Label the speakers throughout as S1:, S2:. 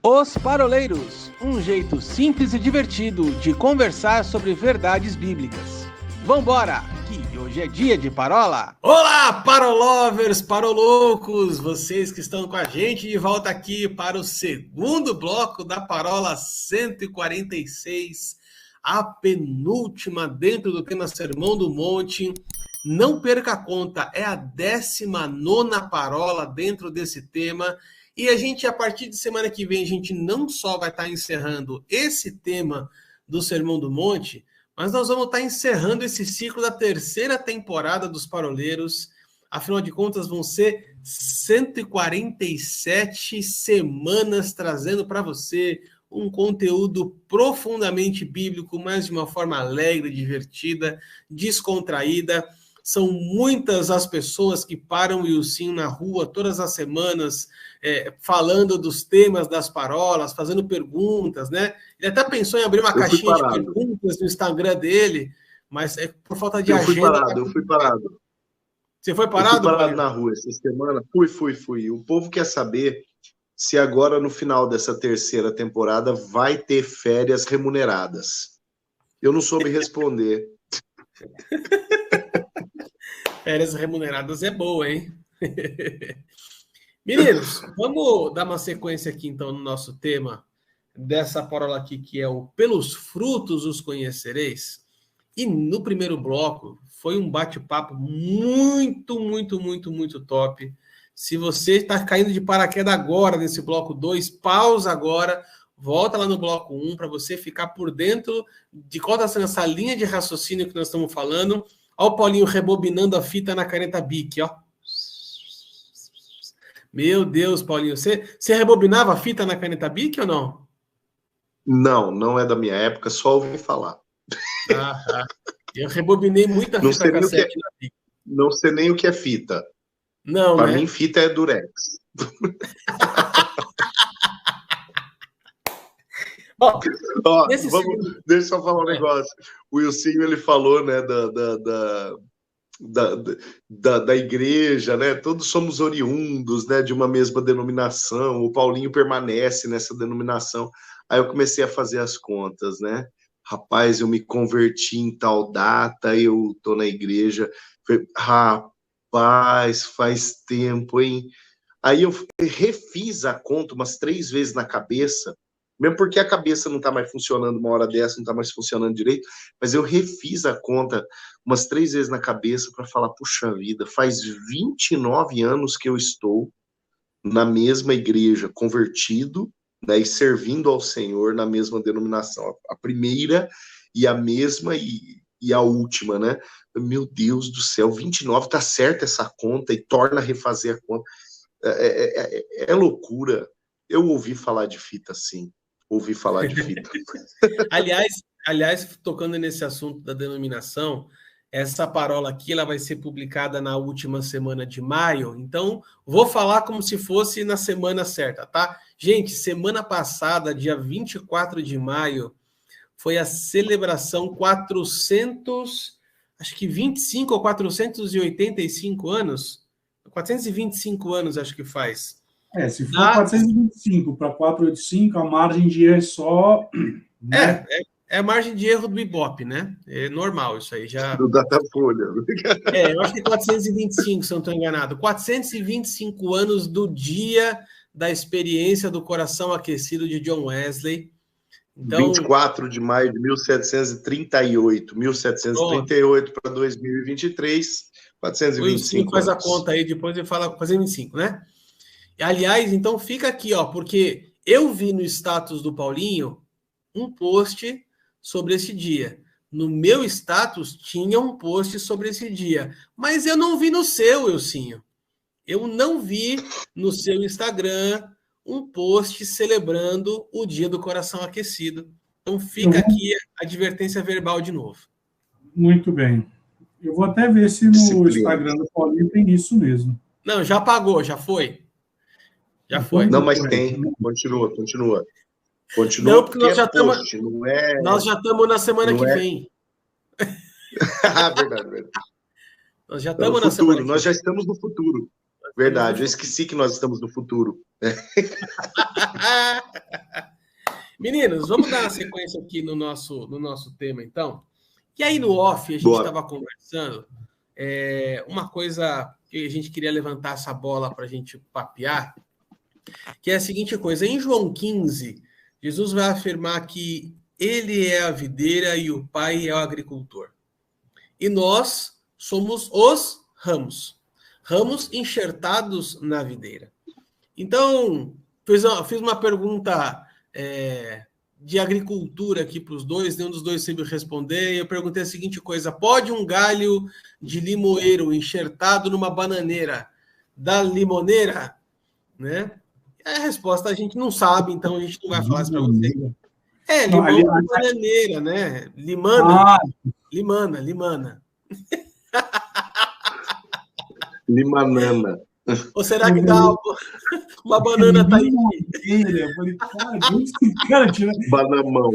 S1: Os Paroleiros, um jeito simples e divertido de conversar sobre verdades bíblicas. Vambora, que hoje é dia de parola!
S2: Olá, parolovers, paroloucos, vocês que estão com a gente de volta aqui para o segundo bloco da parola 146, a penúltima dentro do tema Sermão do Monte. Não perca a conta, é a 19ª parola dentro desse tema. E a gente, a partir de semana que vem, a gente não só vai estar encerrando esse tema do Sermão do Monte, mas nós vamos estar encerrando esse ciclo da terceira temporada dos Paroleiros. Afinal de contas, vão ser 147 semanas trazendo para você um conteúdo profundamente bíblico, mas de uma forma alegre, divertida, descontraída. São muitas as pessoas que param o Ilcinho na rua todas as semanas, falando dos temas das parolas, fazendo perguntas, né? Ele até pensou em abrir uma caixinha de perguntas no Instagram dele, mas por falta de agenda...
S3: Eu fui parado.
S2: Você foi parado?
S3: Eu fui parado na rua essa semana. Fui. O povo quer saber se agora, no final dessa terceira temporada, vai ter férias remuneradas. Eu não soube responder.
S2: Férias remuneradas é boa, hein? Meninos, vamos dar uma sequência aqui, então, no nosso tema dessa parola aqui, que é o Pelos Frutos os Conhecereis. E no primeiro bloco, foi um bate-papo muito top. Se você está caindo de paraquedas agora nesse bloco 2, pausa agora, volta lá no bloco 1 para você ficar por dentro de qual está sendo essa linha de raciocínio que nós estamos falando. Olha o Paulinho rebobinando a fita na caneta Bic, ó. Meu Deus, Paulinho, você rebobinava a fita na caneta Bic ou não?
S3: Não é da minha época, só ouvi falar.
S2: Eu rebobinei muita fita cassete na Bic.
S3: Não sei nem o que é fita.
S2: Não,
S3: Para
S2: né?
S3: mim, fita é durex. Deixa eu só falar um negócio. O Wilson, ele falou, né, da igreja, né? Todos somos oriundos, né, de uma mesma denominação. O Paulinho permanece nessa denominação. Aí eu comecei a fazer as contas, né? Rapaz, eu me converti em tal data, eu tô na igreja. Rapaz, faz tempo, hein? Aí eu refiz a conta umas 3 vezes na cabeça, mesmo porque a cabeça não está mais funcionando uma hora dessa, não está mais funcionando direito, mas eu refiz a conta umas 3 vezes na cabeça para falar, puxa vida, faz 29 anos que eu estou na mesma igreja, convertido, né, e servindo ao Senhor na mesma denominação, a primeira e a mesma e a última, né? Meu Deus do céu, 29, tá certa essa conta e torna a refazer a conta. É loucura. Eu ouvi falar de fita, sim. Ouvi falar de fita.
S2: Aliás, tocando nesse assunto da denominação, essa parola aqui ela vai ser publicada na última semana de maio, então vou falar como se fosse na semana certa, tá? Gente, semana passada, dia 24 de maio, foi a celebração 425 ou 485 anos? 425 anos, acho que faz.
S4: Se for 425 para 485, a margem de erro é só... Né?
S2: É a margem de erro do Ibope, né? É normal isso aí. Já...
S3: Do Datafolha.
S2: Eu acho que é 425, se eu não estou enganado. 425 anos do dia da experiência do coração aquecido de John Wesley.
S3: Então, 24 de maio de 1738. 1738 para 2023, 425
S2: faz a conta aí, depois ele fala 425, né? Aliás, então fica aqui, ó, porque eu vi no status do Paulinho um post sobre esse dia. No meu status tinha um post sobre esse dia, mas eu não vi no seu, Elcinho. Eu não vi no seu Instagram um post celebrando o dia do coração aquecido. Então fica aqui a advertência verbal de novo.
S4: Muito bem. Eu vou até ver se no Instagram do Paulinho tem isso mesmo.
S2: Não, já apagou, já foi. Já foi.
S3: Não, mas tem. Continua.
S2: Não, porque nós já estamos na semana que vem.
S3: Verdade.
S2: Nós já estamos na semana que vem.
S3: Nós já estamos no futuro. Verdade, eu esqueci que nós estamos no futuro.
S2: Meninos, vamos dar uma sequência aqui no nosso tema, então. E aí, no off, a gente
S3: Bora.
S2: estava conversando, uma coisa que a gente queria levantar essa bola para a gente papear, que é a seguinte coisa. Em João 15, Jesus vai afirmar que ele é a videira e o Pai é o agricultor. E nós somos os ramos enxertados na videira. Então, fiz uma pergunta de agricultura aqui para os dois, nenhum dos dois soube responder, e eu perguntei a seguinte coisa: pode um galho de limoeiro enxertado numa bananeira dar limoneira? Né? A resposta a gente não sabe, então a gente não vai falar isso para você. Limão de bananeira, né? Limana.
S3: Limanana.
S2: Ou será que dá uma banana tá aí?
S4: Eu falei, cara, de onde esse cara tira?
S3: Banamão.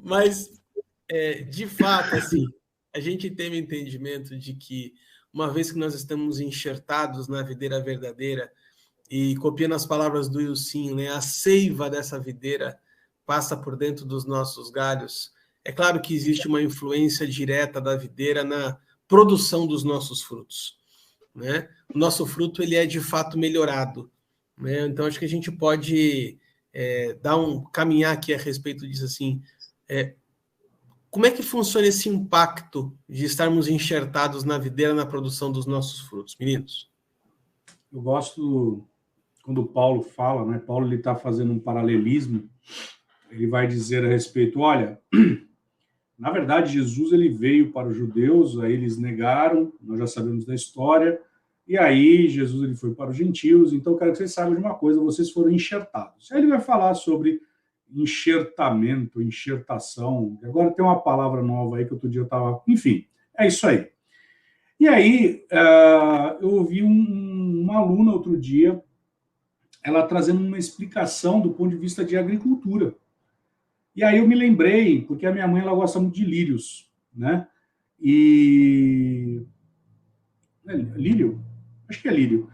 S2: Mas, de fato, assim, a gente tem o entendimento de que, uma vez que nós estamos enxertados na videira verdadeira, e copiando as palavras do Ilcinho, né, a seiva dessa videira passa por dentro dos nossos galhos. É claro que existe uma influência direta da videira na produção dos nossos frutos, né? O nosso fruto ele é de fato melhorado, né? Então acho que a gente pode caminhar aqui a respeito disso, assim, como é que funciona esse impacto de estarmos enxertados na videira na produção dos nossos frutos, meninos?
S4: Eu gosto quando o Paulo fala, né? Paulo ele está fazendo um paralelismo. Ele vai dizer a respeito, olha, na verdade, Jesus ele veio para os judeus, aí eles negaram, nós já sabemos da história, e aí Jesus ele foi para os gentios, então eu quero que vocês saibam de uma coisa, vocês foram enxertados. Aí ele vai falar sobre enxertamento, enxertação, agora tem uma palavra nova aí que outro dia eu estava... Enfim, é isso aí. E aí, eu ouvi uma aluna outro dia, ela trazendo uma explicação do ponto de vista de agricultura. E aí eu me lembrei, porque a minha mãe ela gosta muito de lírios, né? E... lírio? Acho que é lírio.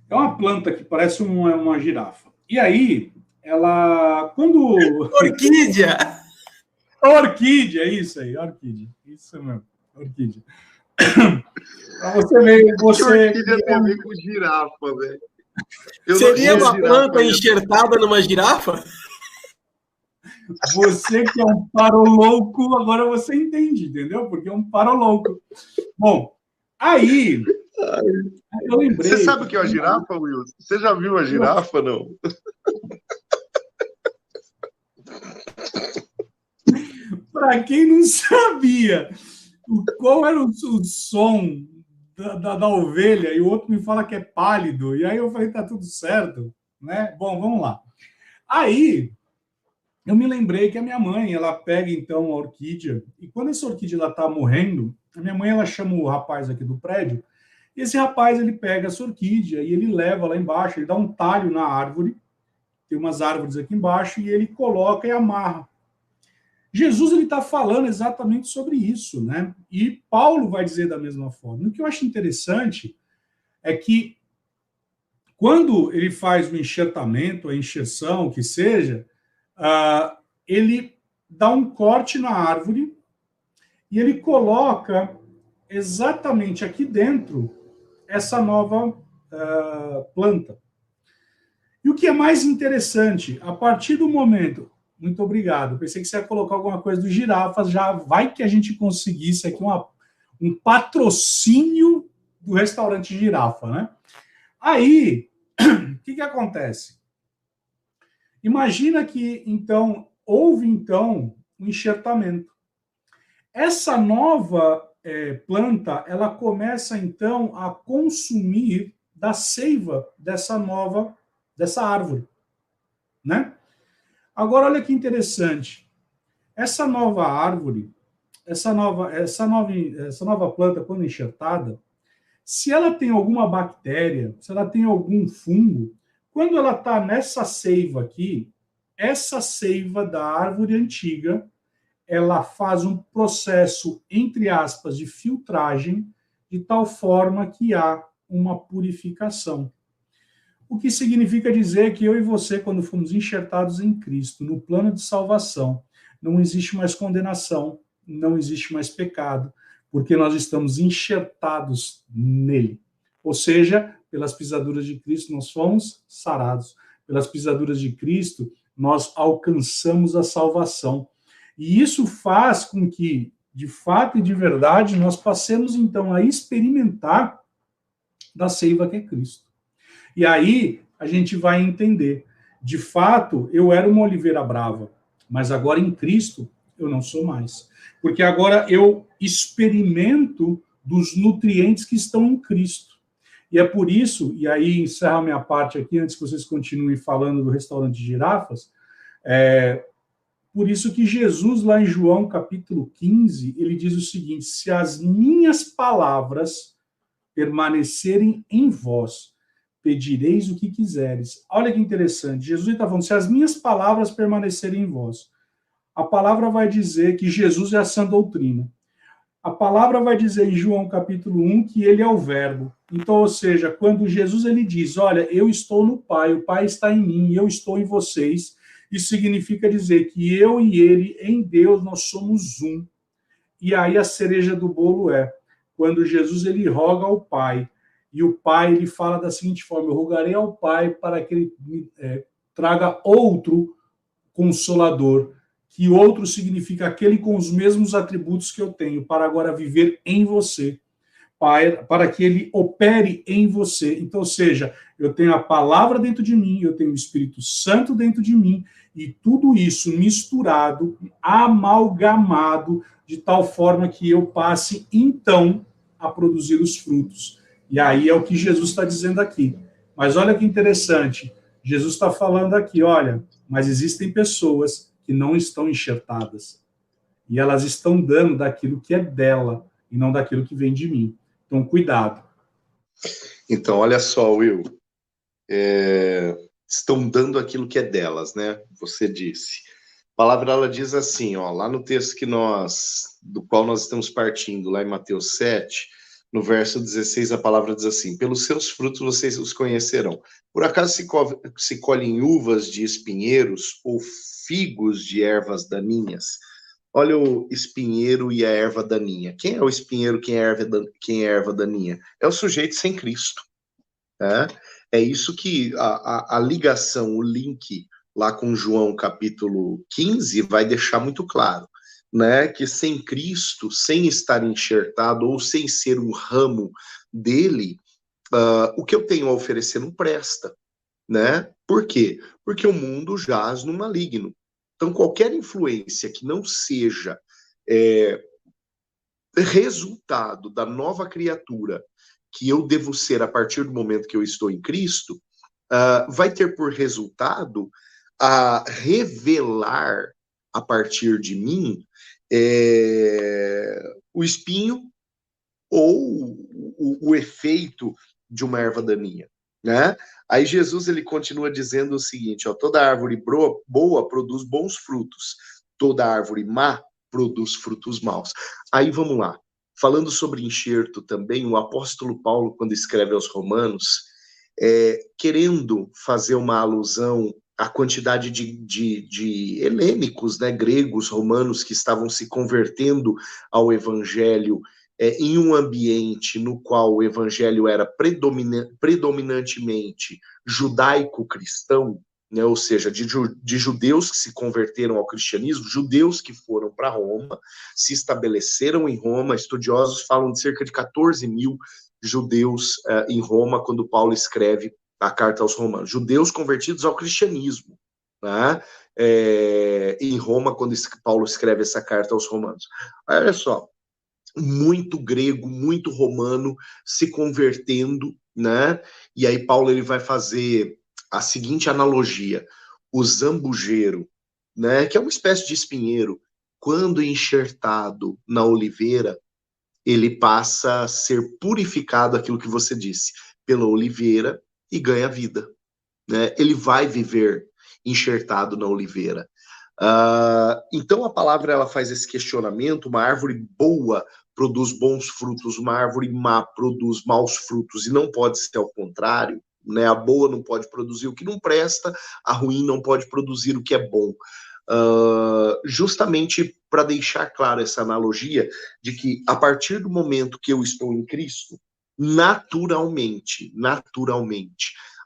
S4: É uma planta que parece uma girafa. E aí, ela... quando...
S2: Orquídea!
S4: Orquídea, isso aí, orquídea. Isso mesmo, orquídea. Pra você ver...
S3: Orquídea tem a ver com girafa, velho.
S2: Seria uma planta enxertada numa girafa?
S4: Você que é um parolouco, agora você entende, entendeu? Porque é um parolouco. Bom, aí eu lembrei...
S3: Você sabe o que é uma girafa, Wilson? Você já viu a girafa, não?
S4: Para quem não sabia qual era o som da ovelha, e o outro me fala que é pálido, e aí eu falei, tá tudo certo, né? Bom, vamos lá. Aí... eu me lembrei que a minha mãe, ela pega, então, a orquídea, e quando essa orquídea está morrendo, a minha mãe, ela chama o rapaz aqui do prédio, e esse rapaz, ele pega essa orquídea e ele leva lá embaixo, ele dá um talho na árvore, tem umas árvores aqui embaixo, e ele coloca e amarra. Jesus, ele está falando exatamente sobre isso, né? E Paulo vai dizer da mesma forma. O que eu acho interessante é que, quando ele faz o enxertamento, a enxerção, o que seja... ele dá um corte na árvore e ele coloca exatamente aqui dentro essa nova planta. E o que é mais interessante, a partir do momento... Muito obrigado. Pensei que você ia colocar alguma coisa do girafas, já vai que a gente conseguisse aqui um patrocínio do restaurante Girafa, né? Aí, o que acontece? Imagina que, então, houve, então, um enxertamento. Essa nova planta, ela começa, então, a consumir da seiva dessa árvore, né? Agora, olha que interessante. Essa nova árvore, essa nova planta, quando enxertada, se ela tem alguma bactéria, se ela tem algum fungo, quando ela está nessa seiva aqui, essa seiva da árvore antiga, ela faz um processo, entre aspas, de filtragem, de tal forma que há uma purificação. O que significa dizer que eu e você, quando fomos enxertados em Cristo, no plano de salvação, não existe mais condenação, não existe mais pecado, porque nós estamos enxertados nele. Ou seja, pelas pisaduras de Cristo nós fomos sarados. Pelas pisaduras de Cristo nós alcançamos a salvação. E isso faz com que, de fato e de verdade, nós passemos então a experimentar da seiva que é Cristo. E aí a gente vai entender, de fato, eu era uma oliveira brava, mas agora em Cristo eu não sou mais. Porque agora eu experimento dos nutrientes que estão em Cristo. E é por isso, e aí encerro a minha parte aqui, antes que vocês continuem falando do restaurante de girafas, por isso que Jesus, lá em João capítulo 15, ele diz o seguinte: se as minhas palavras permanecerem em vós, pedireis o que quiseres. Olha que interessante, Jesus está falando, se as minhas palavras permanecerem em vós. A palavra vai dizer que Jesus é a sã doutrina. A palavra vai dizer em João capítulo 1 que ele é o verbo. Então, ou seja, quando Jesus ele diz, olha, eu estou no Pai, o Pai está em mim, eu estou em vocês, isso significa dizer que eu e ele, em Deus, nós somos um. E aí a cereja do bolo é, quando Jesus ele roga ao Pai, e o Pai ele fala da seguinte forma, eu rogarei ao Pai para que ele traga outro Consolador, que outro significa aquele com os mesmos atributos que eu tenho, para agora viver em você, para que ele opere em você. Então, ou seja, eu tenho a palavra dentro de mim, eu tenho o Espírito Santo dentro de mim, e tudo isso misturado, amalgamado, de tal forma que eu passe, então, a produzir os frutos. E aí é o que Jesus está dizendo aqui. Mas olha que interessante, Jesus está falando aqui, olha, mas existem pessoas que não estão enxertadas. E elas estão dando daquilo que é dela, e não daquilo que vem de mim. Então, cuidado.
S3: Então, olha só, Will. Estão dando aquilo que é delas, né? Você disse. A palavra, ela diz assim, ó, lá no texto do qual nós estamos partindo, lá em Mateus 7, no verso 16, a palavra diz assim, pelos seus frutos vocês os conhecerão. Por acaso se colhem uvas de espinheiros ou figos de ervas daninhas? Olha o espinheiro e a erva daninha. Quem é o espinheiro, quem é a erva daninha? É o sujeito sem Cristo. Né? É isso que a ligação, o link lá com João capítulo 15 vai deixar muito claro. Né, que sem Cristo, sem estar enxertado ou sem ser um ramo dele, o que eu tenho a oferecer não presta. Né? Por quê? Porque o mundo jaz no maligno. Então, qualquer influência que não seja resultado da nova criatura que eu devo ser a partir do momento que eu estou em Cristo, vai ter por resultado a revelar a partir de mim o espinho ou o efeito de uma erva daninha, né? Aí Jesus ele continua dizendo o seguinte, ó, toda árvore boa produz bons frutos, toda árvore má produz frutos maus. Aí vamos lá, falando sobre enxerto também, o apóstolo Paulo, quando escreve aos Romanos, querendo fazer uma alusão a quantidade de helênicos, né, gregos, romanos, que estavam se convertendo ao evangelho em um ambiente no qual o evangelho era predominantemente judaico-cristão, né, ou seja, de judeus que se converteram ao cristianismo, judeus que foram para Roma, se estabeleceram em Roma, estudiosos falam de cerca de 14 mil judeus em Roma, quando Paulo escreve a carta aos Romanos, judeus convertidos ao cristianismo, né? Em Roma, quando Paulo escreve essa carta aos Romanos. Olha só, muito grego, muito romano se convertendo, né? E aí Paulo ele vai fazer a seguinte analogia, o zambujeiro, né? Que é uma espécie de espinheiro, quando enxertado na oliveira, ele passa a ser purificado, aquilo que você disse, pela oliveira, e ganha vida, né? Ele vai viver enxertado na oliveira. Então a palavra ela faz esse questionamento, uma árvore boa produz bons frutos, uma árvore má produz maus frutos, e não pode ser ao contrário, né? A boa não pode produzir o que não presta, a ruim não pode produzir o que é bom. Justamente para deixar clara essa analogia de que, a partir do momento que eu estou em Cristo, naturalmente,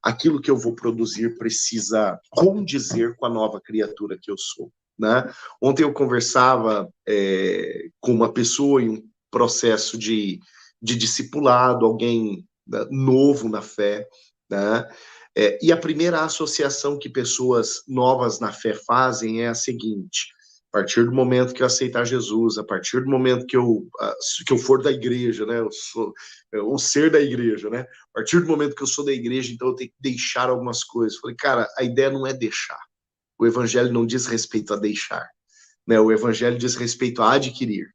S3: aquilo que eu vou produzir precisa condizer com a nova criatura que eu sou, né? Ontem eu conversava com uma pessoa em um processo de discipulado, alguém novo na fé, né? E a primeira associação que pessoas novas na fé fazem é a seguinte: a partir do momento que eu aceitar Jesus, a partir do momento que eu for da igreja, né? Eu sou o ser da igreja, né? A partir do momento que eu sou da igreja, então eu tenho que deixar algumas coisas. Falei, cara, a ideia não é deixar. O evangelho não diz respeito a deixar, né? O evangelho diz respeito a adquirir,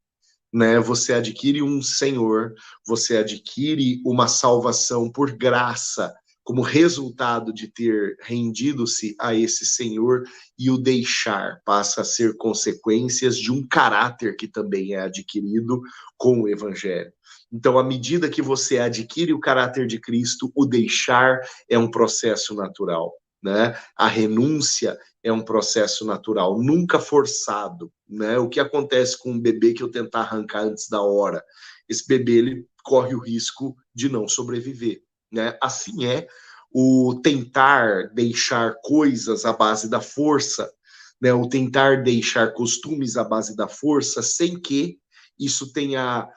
S3: né? Você adquire um Senhor, você adquire uma salvação por graça, como resultado de ter rendido-se a esse Senhor, e o deixar passa a ser consequências de um caráter que também é adquirido com o Evangelho. Então, à medida que você adquire o caráter de Cristo, o deixar é um processo natural, né? A renúncia é um processo natural, nunca forçado, né? O que acontece com um bebê que eu tentar arrancar antes da hora? Esse bebê, ele corre o risco de não sobreviver, né? Assim é o tentar deixar coisas à base da força, né? O tentar deixar costumes à base da força, sem que isso tenha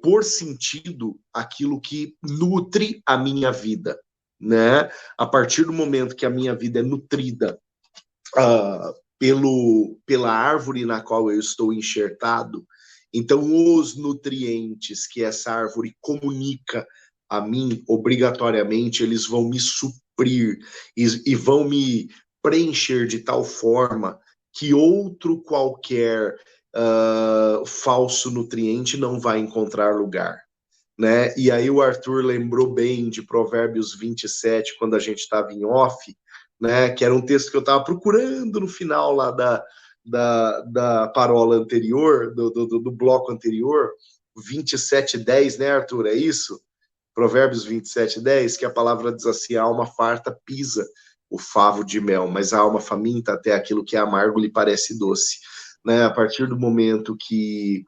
S3: por sentido aquilo que nutre a minha vida, né? A partir do momento que a minha vida é nutrida pela árvore na qual eu estou enxertado, então os nutrientes que essa árvore comunica a mim, obrigatoriamente, eles vão me suprir e vão me preencher de tal forma que outro qualquer falso nutriente não vai encontrar lugar, né? E aí o Arthur lembrou bem de Provérbios 27, quando a gente estava em off, né? Que era um texto que eu estava procurando no final lá da parola anterior, do bloco anterior, 27:10, né, Arthur? É isso? Provérbios 27:10, que a palavra diz assim: a alma farta pisa o favo de mel, mas a alma faminta até aquilo que é amargo lhe parece doce, né? A partir do momento que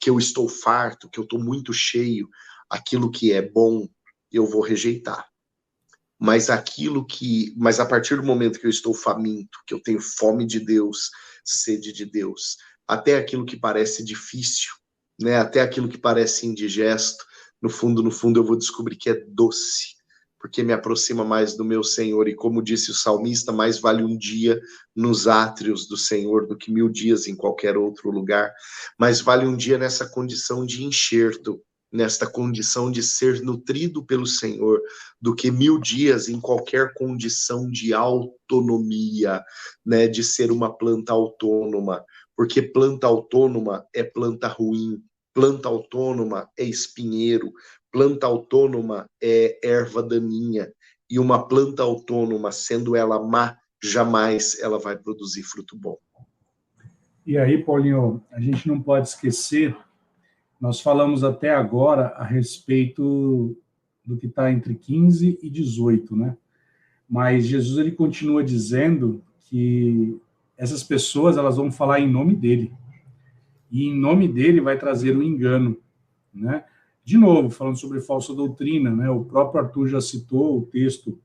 S3: eu estou farto, que eu estou muito cheio, aquilo que é bom eu vou rejeitar. Mas a partir do momento que eu estou faminto, que eu tenho fome de Deus, sede de Deus, até aquilo que parece difícil, né? Até aquilo que parece indigesto, no fundo eu vou descobrir que é doce, porque me aproxima mais do meu Senhor. E como disse o salmista, mais vale um dia nos átrios do Senhor do que 1000 dias em qualquer outro lugar. Mais vale um dia nessa condição de enxerto, nesta condição de ser nutrido pelo Senhor, do que 1000 dias em qualquer condição de autonomia, né, de ser uma planta autônoma, porque planta autônoma é planta ruim, planta autônoma é espinheiro, planta autônoma é erva daninha, e uma planta autônoma, sendo ela má, jamais ela vai produzir fruto bom.
S4: E aí, Paulinho, a gente não pode esquecer, nós falamos até agora a respeito do que está entre 15 e 18, né? Mas Jesus, ele continua dizendo que essas pessoas, elas vão falar em nome dele. E em nome dele vai trazer o engano, né? De novo, falando sobre falsa doutrina, né? O próprio Arthur já citou o texto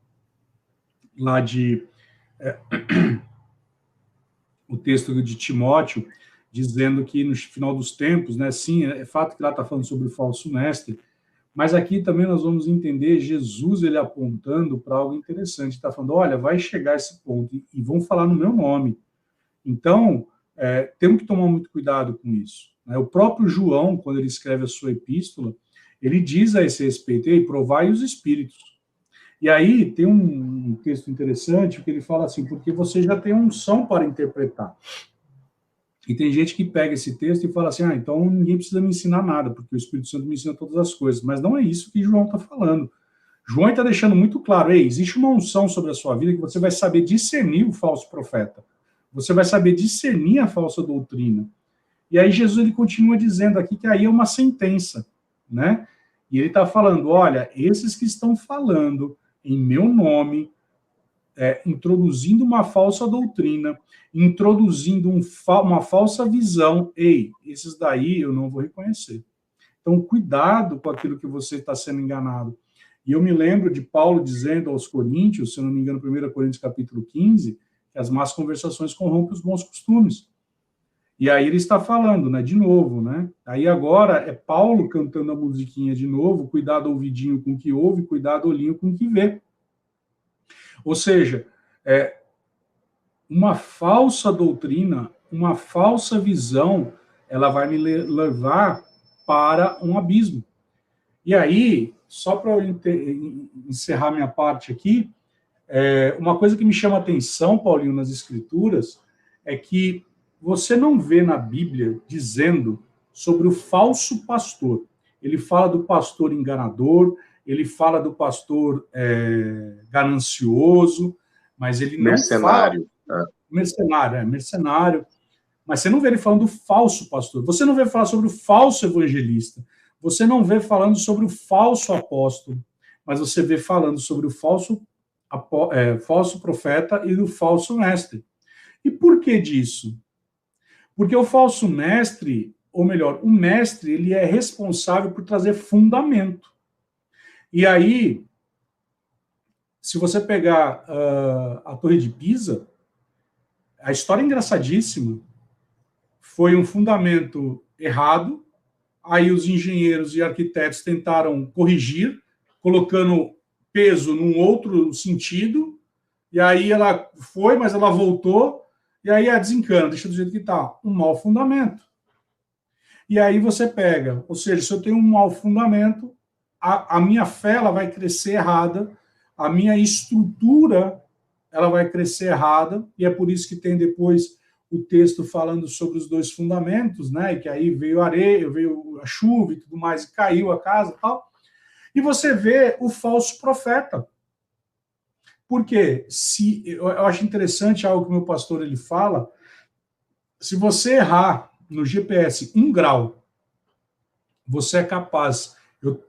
S4: lá o texto de Timóteo, dizendo que no final dos tempos, né? Sim, é fato que lá está falando sobre o falso mestre, mas aqui também nós vamos entender Jesus, ele apontando para algo interessante. Está falando, olha, vai chegar esse ponto e vão falar no meu nome. Então, temos que tomar muito cuidado com isso, né? O próprio João, quando ele escreve a sua epístola, ele diz a esse respeito: ei, provai os espíritos. E aí tem um texto interessante que ele fala assim: porque você já tem unção para interpretar. E tem gente que pega esse texto e fala assim: então ninguém precisa me ensinar nada, porque o Espírito Santo me ensina todas as coisas. Mas não é isso que João está falando. João está deixando muito claro: ei, existe uma unção sobre a sua vida que você vai saber discernir o falso profeta. Você vai saber discernir a falsa doutrina. E aí Jesus ele continua dizendo aqui que aí é uma sentença, né? E ele está falando, olha, esses que estão falando em meu nome, introduzindo uma falsa doutrina, introduzindo uma falsa visão, ei, esses daí eu não vou reconhecer. Então, cuidado com aquilo que você está sendo enganado. E eu me lembro de Paulo dizendo aos Coríntios, se eu não me engano, 1 Coríntios capítulo 15, que as más conversações corrompem os bons costumes. E aí ele está falando, né, de novo, né? Aí agora é Paulo cantando a musiquinha de novo, cuidado ouvidinho com o que ouve, cuidado olhinho com o que vê. Ou seja, uma falsa doutrina, uma falsa visão, ela vai me levar para um abismo. E aí, só para eu encerrar minha parte aqui, uma coisa que me chama a atenção, Paulinho, nas Escrituras, é que você não vê na Bíblia dizendo sobre o falso pastor. Ele fala do pastor enganador, ele fala do pastor ganancioso, mas ele não
S3: mercenário.
S4: Fala... Mercenário. Mas você não vê ele falando do falso pastor. Você não vê falar sobre o falso evangelista. Você não vê falando sobre o falso apóstolo. Mas você vê falando sobre o falso profeta e do falso mestre. E por que disso? Porque o falso mestre, ou melhor, o mestre, ele é responsável por trazer fundamento. E aí, se você pegar a Torre de Pisa, a história é engraçadíssima. Foi um fundamento errado, aí os engenheiros e arquitetos tentaram corrigir, colocando peso num outro sentido, e aí ela foi, mas ela voltou, e aí a desencana, deixa do jeito que está, um mau fundamento. E aí você pega, ou seja, se eu tenho um mau fundamento, a minha fé ela vai crescer errada, a minha estrutura ela vai crescer errada, e é por isso que tem depois o texto falando sobre os dois fundamentos, né? E que aí veio a areia, veio a chuva e tudo mais, e caiu a casa e tal. E você vê o falso profeta. Porque eu acho interessante algo que o meu pastor ele fala, se você errar no GPS 1 grau, você é capaz,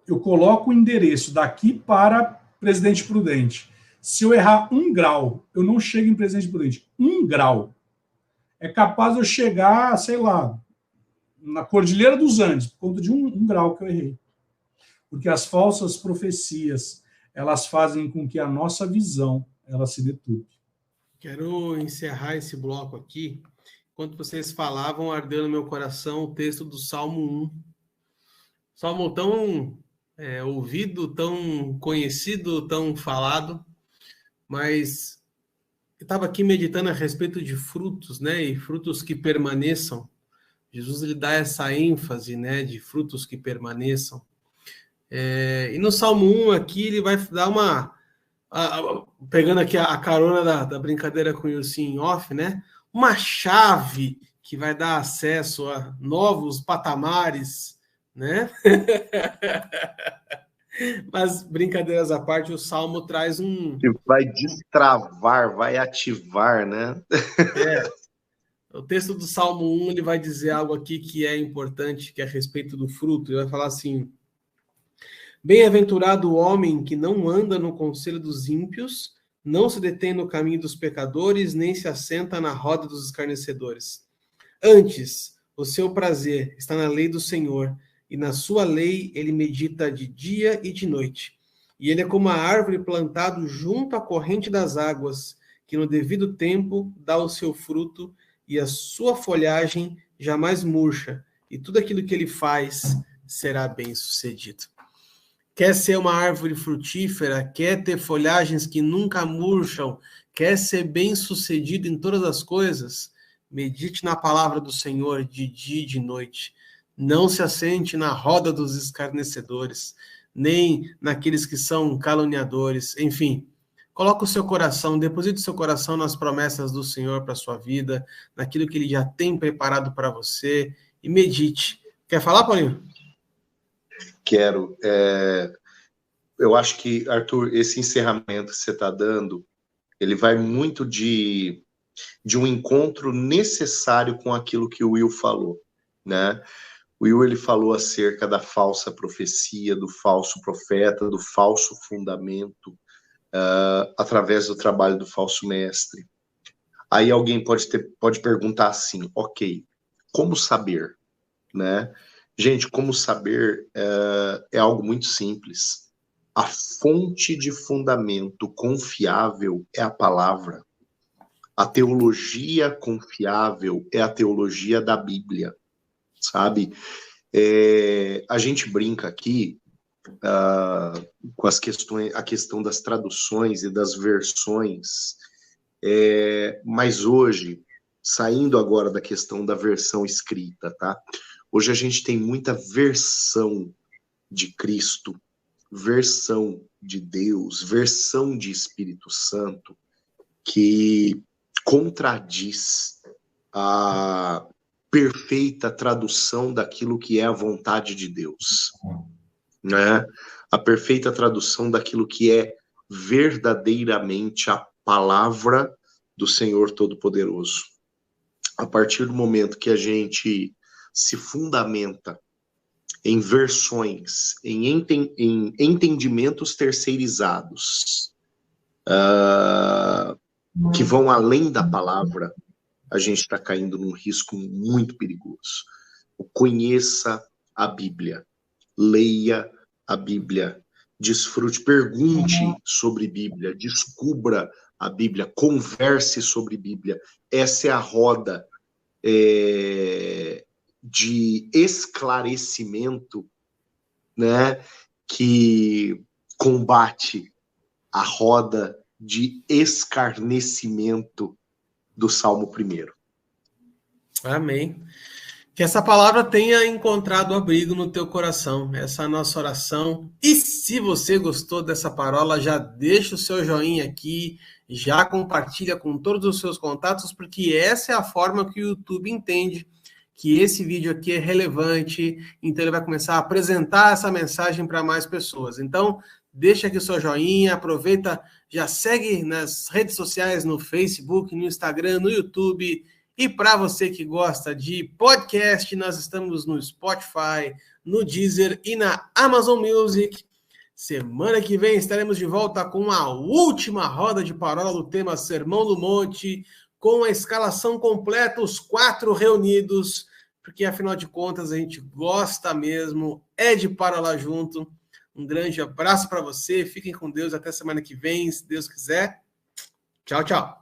S4: eu coloco o endereço daqui para Presidente Prudente. Se eu errar 1 grau, eu não chego em Presidente Prudente. 1 grau. É capaz de eu chegar, sei lá, na Cordilheira dos Andes, por conta de um grau que eu errei. Porque as falsas profecias, elas fazem com que a nossa visão, ela se deturpe.
S2: Quero encerrar esse bloco aqui. Enquanto vocês falavam, ardeu no meu coração o texto do Salmo 1. Salmo tão ouvido, tão conhecido, tão falado, mas eu estava aqui meditando a respeito de frutos, né? E frutos que permaneçam. Jesus ele dá essa ênfase, né? De frutos que permaneçam. E no Salmo 1 aqui ele vai dar pegando aqui a carona da brincadeira com o Ilcinho off, né? Uma chave que vai dar acesso a novos patamares, né? Mas, brincadeiras à parte, o Salmo traz
S3: que vai destravar, vai ativar, né?
S2: O texto do Salmo 1, ele vai dizer algo aqui que é importante, que é a respeito do fruto. Ele vai falar assim: bem-aventurado o homem que não anda no conselho dos ímpios, não se detém no caminho dos pecadores, nem se assenta na roda dos escarnecedores. Antes, o seu prazer está na lei do Senhor, e na sua lei ele medita de dia e de noite. E ele é como a árvore plantado junto à corrente das águas, que no devido tempo dá o seu fruto, e a sua folhagem jamais murcha, e tudo aquilo que ele faz será bem-sucedido. Quer ser uma árvore frutífera, quer ter folhagens que nunca murcham, quer ser bem-sucedido em todas as coisas, medite na palavra do Senhor de dia e de noite. Não se assente na roda dos escarnecedores, nem naqueles que são caluniadores. Enfim, coloque o seu coração, deposite o seu coração nas promessas do Senhor para a sua vida, naquilo que Ele já tem preparado para você, e medite. Quer falar, Paulinho?
S3: Quero. Eu acho que, Arthur, esse encerramento que você está dando, ele vai muito de um encontro necessário com aquilo que o Will falou. né? O Will, ele falou acerca da falsa profecia, do falso profeta, do falso fundamento, através do trabalho do falso mestre. Aí alguém pode perguntar assim, ok, como saber, né? Gente, como saber é algo muito simples. A fonte de fundamento confiável é a palavra. A teologia confiável é a teologia da Bíblia, sabe? A gente brinca aqui com a questão das traduções e das versões, mas hoje, saindo agora da questão da versão escrita, tá? Hoje a gente tem muita versão de Cristo, versão de Deus, versão de Espírito Santo, que contradiz a perfeita tradução daquilo que é a vontade de Deus, né? A perfeita tradução daquilo que é verdadeiramente a palavra do Senhor Todo-Poderoso. A partir do momento que a gente se fundamenta em versões, em entendimentos terceirizados, que vão além da palavra, a gente está caindo num risco muito perigoso. Conheça a Bíblia, leia a Bíblia, desfrute, pergunte sobre Bíblia, descubra a Bíblia, converse sobre Bíblia. Essa é a roda de esclarecimento, né, que combate a roda de escarnecimento do Salmo 1.
S2: Amém. Que essa palavra tenha encontrado abrigo no teu coração. Essa é a nossa oração. E se você gostou dessa parola, já deixa o seu joinha aqui, já compartilha com todos os seus contatos, porque essa é a forma que o YouTube entende que esse vídeo aqui é relevante, então ele vai começar a apresentar essa mensagem para mais pessoas. Então, deixa aqui o seu joinha, aproveita, já segue nas redes sociais, no Facebook, no Instagram, no YouTube. E para você que gosta de podcast, nós estamos no Spotify, no Deezer e na Amazon Music. Semana que vem estaremos de volta com a última roda de parola do tema Sermão do Monte, com a escalação completa, os 4 reunidos, porque afinal de contas a gente gosta mesmo, é de parola junto. Um grande abraço para você, fiquem com Deus, até semana que vem, se Deus quiser. Tchau, tchau.